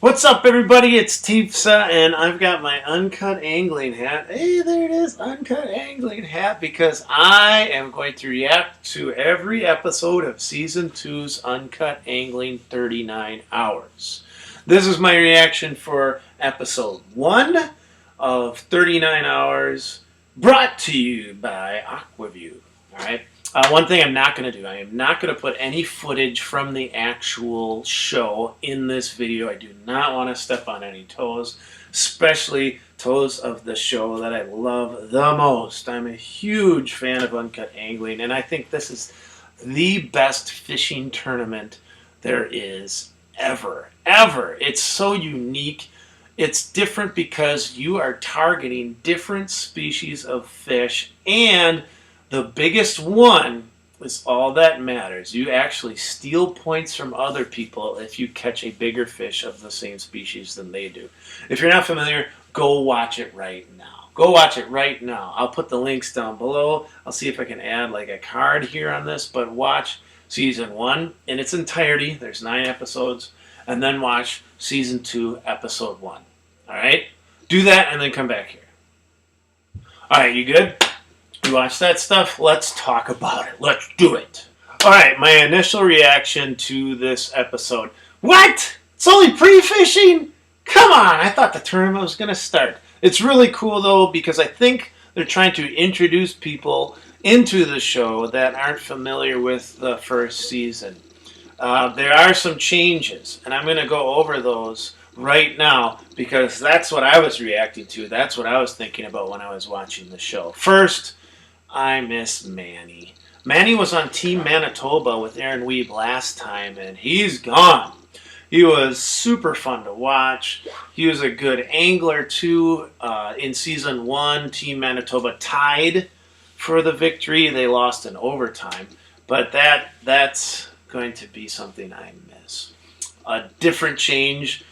What's up, everybody? It's Tifsa, and I've got my uncut angling hat. Hey, there it is, uncut angling hat, because I am going to react to every episode of Season 2's Uncut Angling 39 Hours. This is my reaction for Episode 1 of 39 Hours, brought to you by Aquaview. Alright? One thing I'm not going to do, I am not going to put any footage from the actual show in this video. I do not want to step on any toes, especially toes of the show that I love the most. I'm a huge fan of uncut angling, and I think this is the best fishing tournament there is ever. It's so unique. It's different because you are targeting different species of fish, and the biggest one is all that matters. You actually steal points from other people if you catch a bigger fish of the same species than they do. If you're not familiar, go watch it right now. Go watch it right now. I'll put the links down below. I'll see if I can add like a card here on this, but watch Season 1 in its entirety. There's 9 episodes. And then watch Season 2, Episode 1. Alright? Do that and then come back here. Alright, you good? You watch that stuff? Let's talk about it. Let's do it. Alright, my initial reaction to this episode. What? It's only pre-fishing? Come on, I thought the tournament was going to start. It's really cool though, because I think they're trying to introduce people into the show that aren't familiar with the first season. There are some changes, and I'm going to go over those right now because that's what I was reacting to. That's what I was thinking about when I was watching the show. First, I miss Manny. Manny was on Team Manitoba with Aaron Wiebe last time, and he's gone. He was super fun to watch. He was a good angler, too. In Season 1, Team Manitoba tied for the victory. They lost in overtime, but that's going to be something I miss. A different change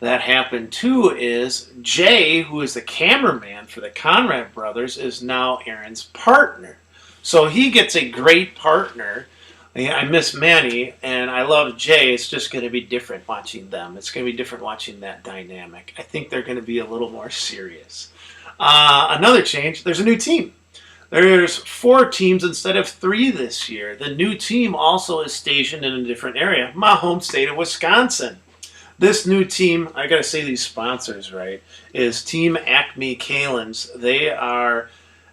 that happened too is Jay, who is the cameraman for the Konrad Brothers, is now Aaron's partner. So he gets a great partner. I miss Manny, and I love Jay. It's just going to be different watching them. It's going to be different watching that dynamic. I think they're going to be a little more serious. Another change, there's a new team. There's 4 teams instead of 3 this year. The new team also is stationed in a different area, my home state of Wisconsin. This new team, I gotta say these sponsors right, is Team Acme Kalins. They are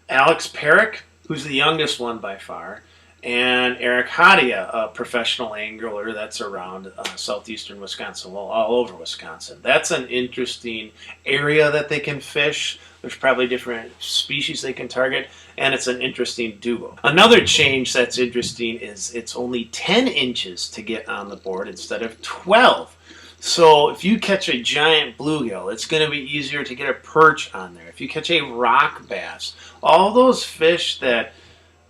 Alex Peric, who's the youngest one by far, and Haataja, a professional angler that's around southeastern Wisconsin, well, all over Wisconsin. That's an interesting area that they can fish. There's probably different species they can target, and it's an interesting duo. Another change that's interesting is it's only 10 inches to get on the board instead of 12. So if you catch a giant bluegill, it's going to be easier to get a perch on there. If you catch a rock bass, all those fish that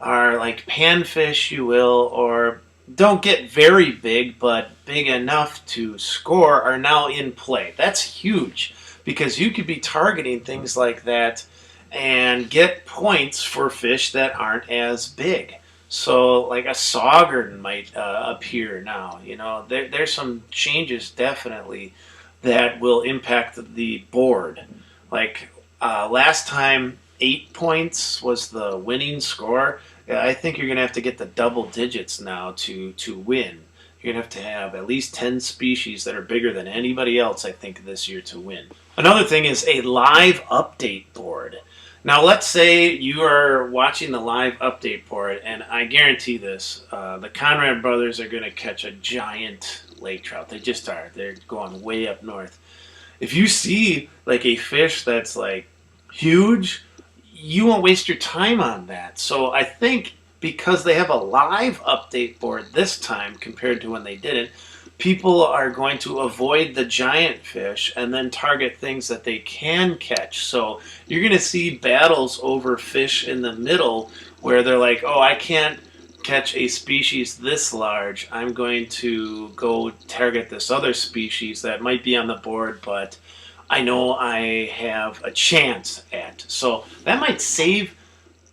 are like panfish, you will, or don't get very big, but big enough to score, are now in play. That's huge, because you could be targeting things like that and get points for fish that aren't as big. So, like a sauger might appear now. You know, there's some changes definitely that will impact the board. Like last time, 8 points was the winning score. I think you're going to have to get the double digits now to win. You're going to have at least 10 species that are bigger than anybody else, I think, this year to win. Another thing is a live update board. Now, let's say you are watching the live update board, and I guarantee this, the Konrad Brothers are going to catch a giant lake trout. They just are. They're going way up north. If you see like a fish that's like huge, you won't waste your time on that. So I think because they have a live update board this time compared to when they didn't, people are going to avoid the giant fish and then target things that they can catch. So you're going to see battles over fish in the middle where they're like, oh, I can't catch a species this large. I'm going to go target this other species that might be on the board, but I know I have a chance at. So that might save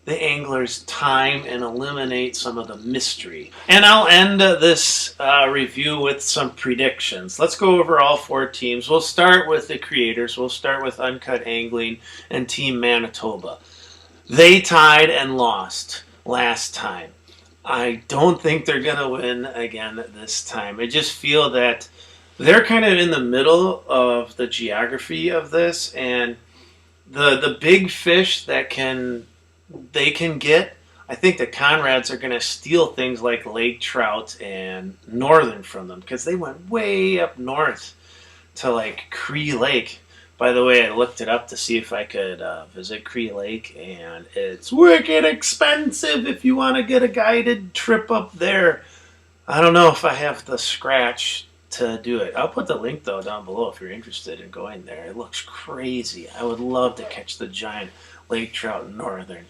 the angler's time and eliminate some of the mystery. And I'll end this review with some predictions. Let's go over all 4 teams. We'll start with the creators. We'll start with Uncut Angling and Team Manitoba. They tied and lost last time. I don't think they're going to win again this time. I just feel that they're kind of in the middle of the geography of this, and the big fish that they can get, I think the Conrads are going to steal things like lake trout and northern from them, because they went way up north to like Cree Lake. By the way, I looked it up to see if I could visit Cree Lake, and it's wicked expensive if you want to get a guided trip up there. I don't know if I have the scratch to do it. I'll put the link, though, down below if you're interested in going there. It looks crazy. I would love to catch the giant lake trout northern.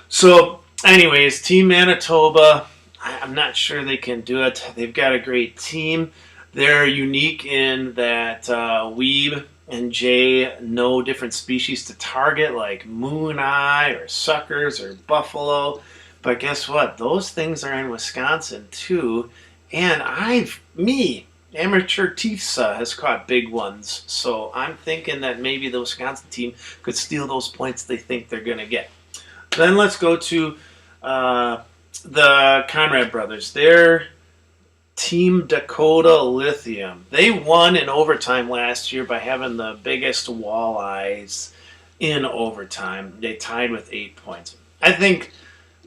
So, anyways, Team Manitoba, I'm not sure they can do it. They've got a great team. They're unique in that Wiebe and Jay know different species to target, like moon eye or suckers or buffalo. But guess what? Those things are in Wisconsin too. And amateur Tifsa has caught big ones. So I'm thinking that maybe the Wisconsin team could steal those points they think they're going to get. Then let's go to the Konrad Brothers. They're Team Dakota Lithium. They won in overtime last year by having the biggest walleyes in overtime. They tied with 8 points. I think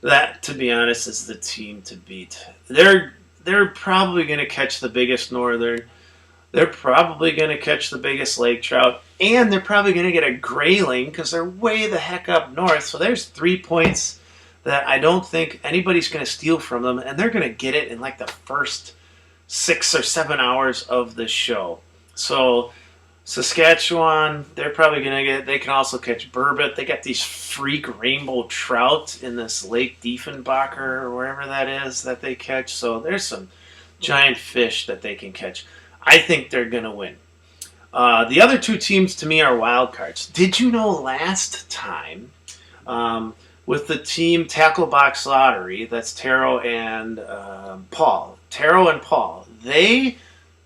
that, to be honest, is the team to beat. They're probably going to catch the biggest northern. They're probably going to catch the biggest lake trout. And they're probably going to get a grayling because they're way the heck up north. So there's 3 points that I don't think anybody's going to steal from them. And they're going to get it in like the first 6 or 7 hours of the show. So Saskatchewan, they're probably going to get, they can also catch burbot. They got these freak rainbow trout in this Lake Diefenbacher or wherever that is that they catch. So there's some giant fish that they can catch. I think they're going to win. The other 2 teams to me are wild cards. Did you know last time with the team Tackle Box Lottery, that's Taro and Paul, they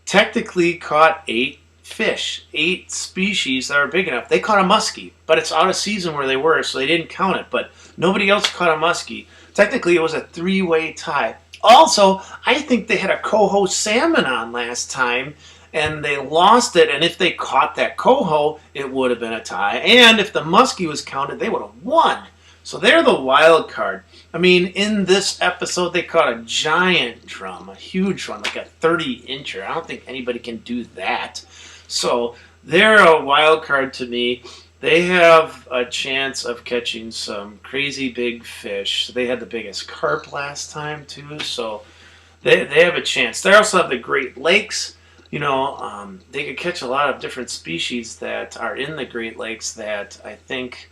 technically caught 8 fish, 8 species that are big enough. They caught a muskie, but it's out of season where they were, so they didn't count it. But nobody else caught a muskie. Technically, it was a 3-way tie. Also, I think they had a coho salmon on last time, and they lost it. And if they caught that coho, it would have been a tie. And if the muskie was counted, they would have won. So they're the wild card. I mean, in this episode, they caught a giant drum, a huge one, like a 30-incher. I don't think anybody can do that. So they're a wild card to me. They have a chance of catching some crazy big fish. They had the biggest carp last time, too. So they have a chance. They also have the Great Lakes. You know, they could catch a lot of different species that are in the Great Lakes that I think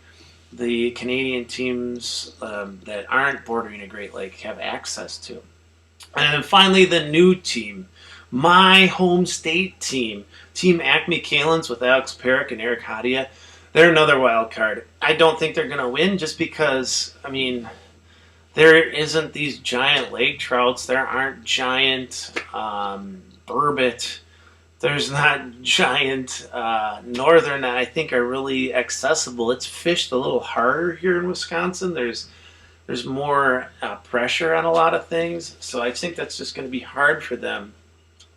the Canadian teams that aren't bordering a Great Lake have access to. And then finally, the new team, my home state team, Team Acme Kalins with Alex Peric and Eric Haataja. They're another wild card. I don't think they're going to win just because, I mean, there isn't these giant lake trouts. There aren't giant burbot. There's not giant northern that I think are really accessible. It's fished a little harder here in Wisconsin. There's more pressure on a lot of things. So I think that's just going to be hard for them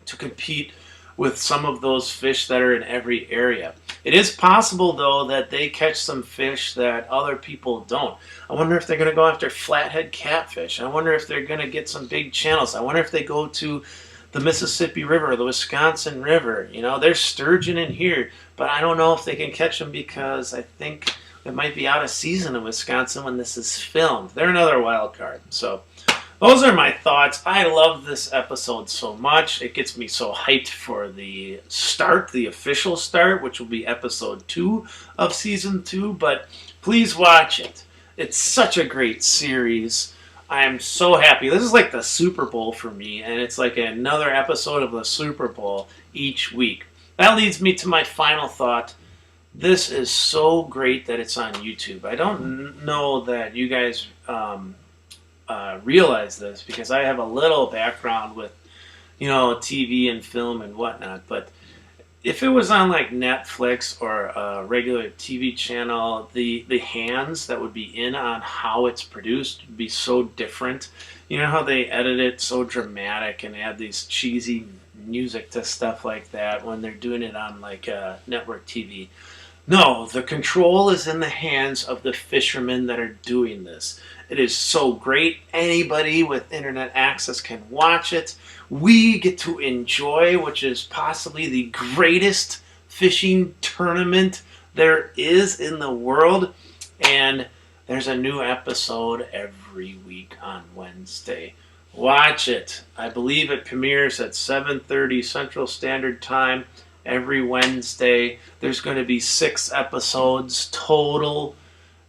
to compete with some of those fish that are in every area. It is possible, though, that they catch some fish that other people don't. I wonder if they're going to go after flathead catfish. I wonder if they're going to get some big channels. I wonder if they go to the Mississippi River, the Wisconsin River. You know, there's sturgeon in here, but I don't know if they can catch them because I think it might be out of season in Wisconsin when this is filmed. They're another wild card. So those are my thoughts. I love this episode so much. It gets me so hyped for the start, the official start, which will be episode 2 of season 2. But please watch it. It's such a great series. I am so happy. This is like the Super Bowl for me, and it's like another episode of the Super Bowl each week. That leads me to my final thought. This is so great that it's on YouTube. I don't know that you guys realize this because I have a little background with, TV and film and whatnot. But if it was on like Netflix or a regular TV channel, the hands that would be in on how it's produced would be so different. You know how they edit it so dramatic and add these cheesy music to stuff like that when they're doing it on like network TV. No, the control is in the hands of the fishermen that are doing this. It is so great. Anybody with internet access can watch it. We get to enjoy, which is possibly the greatest fishing tournament there is in the world. And there's a new episode every week on Wednesday. Watch it. I believe it premieres at 7:30 Central Standard Time every Wednesday. There's going to be 6 episodes total,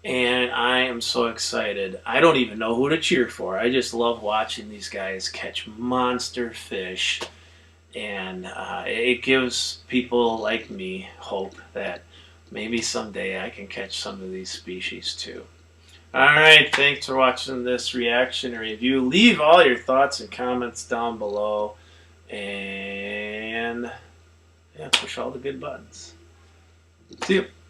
and I am so excited. I don't even know who to cheer for. I just love watching these guys catch monster fish, and it gives people like me hope that maybe someday I can catch some of these species too. Alright, thanks for watching this reaction review. Leave all your thoughts and comments down below, and push all the good buttons. See you.